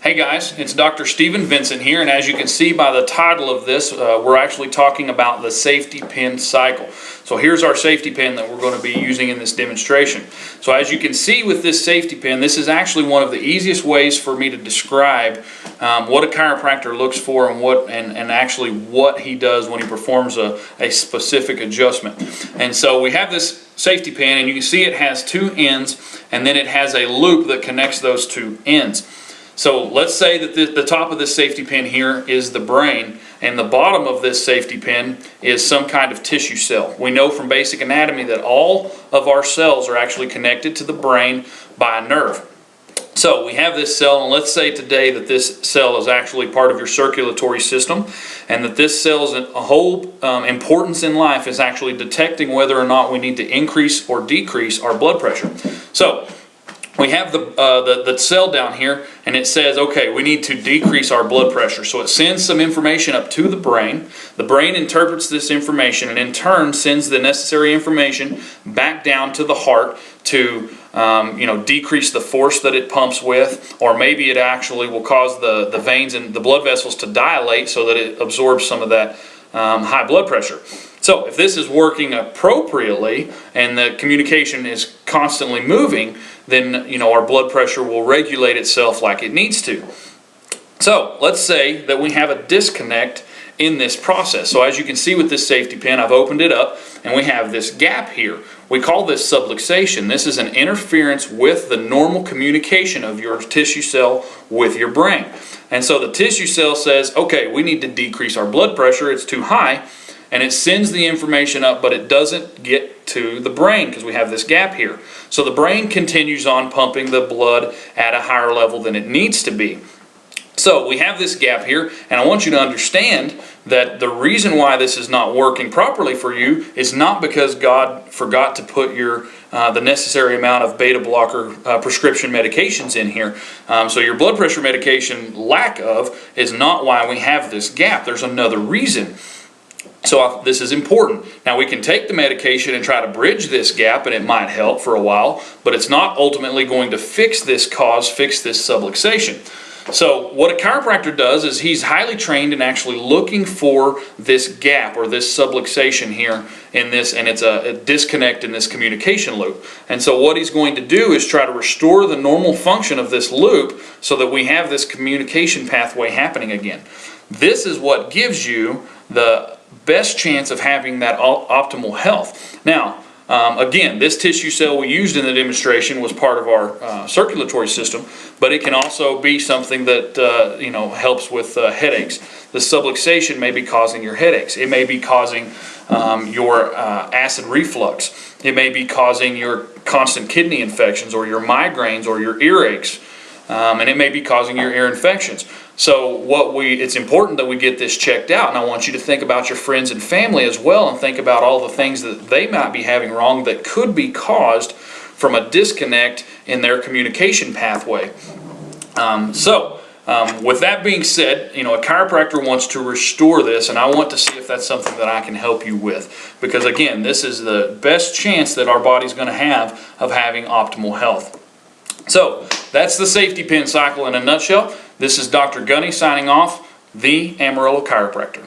Hey guys, it's Dr. Stephen Vincent here, and as you can see by the title of this, we're actually talking about the safety pin cycle. So here's our safety pin that we're going to be using in this demonstration. So as you can see with this safety pin, this is actually one of the easiest ways for me to describe what a chiropractor looks for and actually what he does when he performs a specific adjustment. And so we have this safety pin, and you can see it has two ends, and then it has a loop that connects those two ends. So let's say that the top of this safety pin here is the brain, and the bottom of this safety pin is some kind of tissue cell. We know from basic anatomy that all of our cells are actually connected to the brain by a nerve. So we have this cell, and let's say today that this cell is actually part of your circulatory system, and that this cell's whole importance in life is actually detecting whether or not we need to increase or decrease our blood pressure. So we have the cell down here, and it says, okay, we need to decrease our blood pressure. So it sends some information up to the brain. The brain interprets this information and in turn sends the necessary information back down to the heart to decrease the force that it pumps with, or maybe it actually will cause the veins and the blood vessels to dilate so that it absorbs some of that high blood pressure. So if this is working appropriately and the communication is constantly moving, then our blood pressure will regulate itself like it needs to. So let's say that we have a disconnect in this process. So as you can see with this safety pin, I've opened it up and we have this gap here. We call this subluxation. This is an interference with the normal communication of your tissue cell with your brain. And so the tissue cell says, okay, we need to decrease our blood pressure, it's too high, and it sends the information up, but it doesn't get to the brain because we have this gap here. So the brain continues on pumping the blood at a higher level than it needs to be. So we have this gap here, and I want you to understand that the reason why this is not working properly for you is not because God forgot to put the necessary amount of beta blocker prescription medications in here. So your blood pressure medication lack of is not why we have this gap. There's another reason. So this is important. Now we can take the medication and try to bridge this gap, and it might help for a while, but it's not ultimately going to fix this cause, fix this subluxation. So what a chiropractor does is he's highly trained in actually looking for this gap or this subluxation here in this, and it's a disconnect in this communication loop. And so what he's going to do is try to restore the normal function of this loop so that we have this communication pathway happening again. This is what gives you the best chance of having that optimal health. Now, again, this tissue cell we used in the demonstration was part of our circulatory system, but it can also be something that helps with headaches. The subluxation may be causing your headaches. It may be causing your acid reflux. It may be causing your constant kidney infections or your migraines or your earaches. And it may be causing your ear infections. So it's important that we get this checked out, and I want you to think about your friends and family as well, and think about all the things that they might be having wrong that could be caused from a disconnect in their communication pathway. With that being said, a chiropractor wants to restore this, and I want to see if that's something that I can help you with, because again, this is the best chance that our body's going to have of having optimal health. So that's the safety pin cycle in a nutshell. This is Dr. Gunney signing off, the Amarillo Chiropractor.